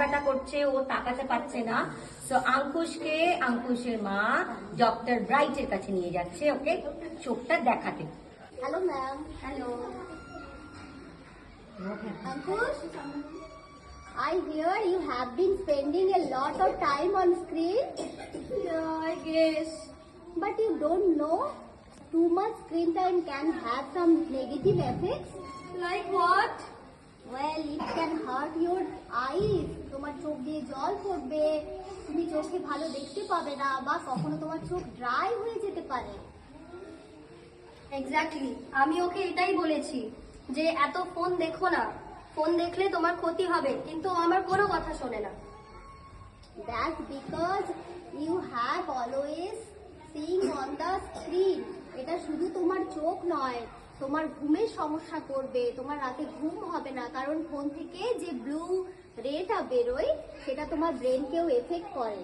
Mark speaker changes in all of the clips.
Speaker 1: ব্যথা করছে, ও তাকাতে পারছে না। সো আঙ্কুশকে আঙ্কুশের মা ডক্টর ব্রাইটের কাছে নিয়ে যাচ্ছে ওকে চোখটা দেখাতে।
Speaker 2: Hello ma'am.
Speaker 1: Hello
Speaker 2: Ankush, I hear you have been spending a lot of time on screen.
Speaker 3: Yeah, I guess.
Speaker 2: But you don't know too much screen time can have some negative effects.
Speaker 3: Like what?
Speaker 2: Well, it can hurt your eyes. তোমার চোখ দিয়ে জল পড়বে, তুমি চোখে ভালো দেখতে পাবে না, বা কখনো তোমার চোখ ড্রাই হয়ে যেতে পারে।
Speaker 3: এক্স্যাক্টলি, আমি ওকে এটাই বলেছি যে এত ফোন দেখো না, ফোন দেখলে তোমার ক্ষতি হবে, কিন্তু ও আমার কোনো কথা শোনে না।
Speaker 2: That's because you have always seeing on the screen. এটা শুধু তোমার চোখ নয়, তোমার ঘুমের সমস্যা করবে, তোমার রাতে ঘুম হবে না, কারণ ফোন থেকে যে ব্লু রেটা বেরোয় সেটা তোমার ব্রেনকেও এফেক্ট করে।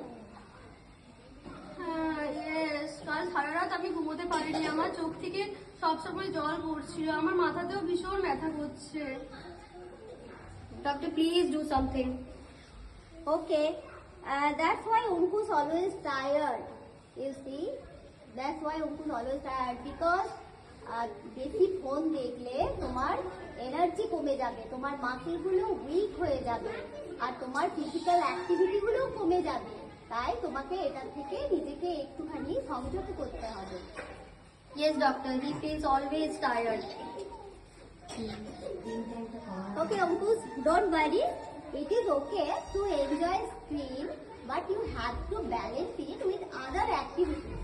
Speaker 3: হ্যাঁ, ইয়েস, কাল সারা রাত আমি ঘুমোতে পারিনি, আমার চোখ থেকে সবসময় জল পড়ছিল, আমার মাথাতেও ভীষণ ব্যথা করছে। Doctor, please do something.
Speaker 2: Okay, that's why Unku's always tired. You see, that's why Unku's always tired because বেশি ফোন দেখলে তোমার এনার্জি কমে যাবে, তোমার মাসেলগুলো উইক হয়ে যাবে, আর তোমার ফিজিক্যাল অ্যাক্টিভিটিগুলো কমে যাবে। তাই তোমাকে এটা থেকে নিজেকে একটুখানি সংযত করতে হবে।
Speaker 3: Yes doctor, he feels always tired.
Speaker 2: Okay, Ankush, don't worry. It is okay to enjoy screen, but you have to balance it with other activities.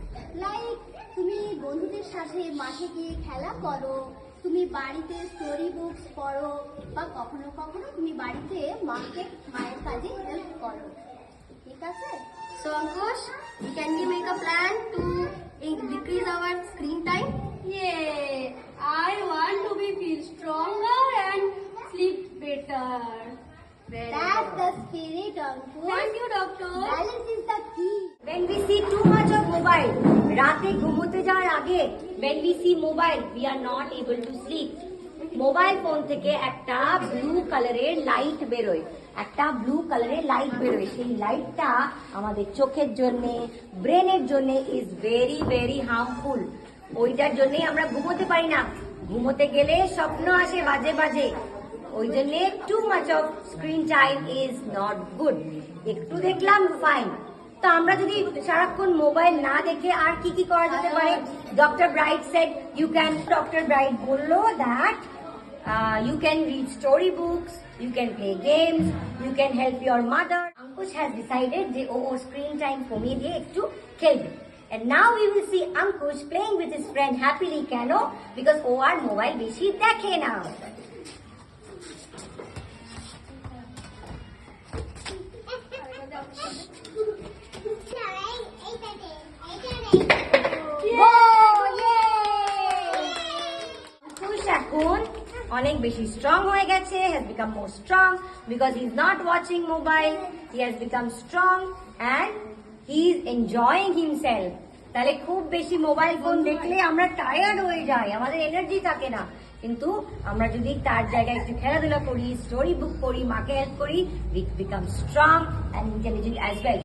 Speaker 2: Like তুমি বন্ধুদের সাথে মাঠে গিয়ে খেলা করো, তুমি বাড়িতে স্টোরি বুকস পড়ো, বা কখনো কখনো তুমি বাড়িতে মায়ের কাজে হেল্প করো। ঠিক আছে?
Speaker 3: So Ankush, can we make a plan to decrease our screen time? Yeah, I want to feel stronger and sleep better.
Speaker 2: That's the spirit, Ankush.
Speaker 3: Thank you, doctor.
Speaker 2: Balance is the key.
Speaker 1: When we see too much of mobile, রাতে ঘুমোতে যাওয়ার আগে when we see mobile, we are not able to sleep. Mobile phone থেকে একটা blue কালারের light বেরোয়, সেই লাইটটা আমাদের চোখের জন্য, ব্রেনের জন্য ইজ ভেরি ভেরি হার্মফুল। ওইটার জন্যই আমরা ঘুমোতে পারি না, ঘুমোতে গেলে স্বপ্ন আসে বাজে বাজে। ওই জন্য too much off screen time is not good. একটু দেখলাম ফাইন। তো আমরা যদি সারাক্ষণ মোবাইল না দেখে আর কি কি করা যেতে পারে? Doctor Bright said doctor Bright বললো that you can read story books, you can play games, you can help your mother. Ankush has decided যে ও screen time কমিয়ে দিয়ে একটু খেলবে। And now we will see Ankush playing with his friend happily. কেন? Because O R mobile বেশি দেখে না। Ankush এখন অনেক বেশি স্ট্রং হয়ে গেছে, has become more strong because he is not watching mobile. He has become strong and he is enjoying himself. তাহলে খুব বেশি মোবাইল ফোন দেখলে আমরা টায়ার্ড হয়ে যাই, আমাদের এনার্জি থাকে না। কিন্তু আমরা যদি তার জায়গায় একটু খেলাধুলা করি, স্টোরি বুক পড়ি, মাকে হেল্প করি, we become strong and intelligent as well.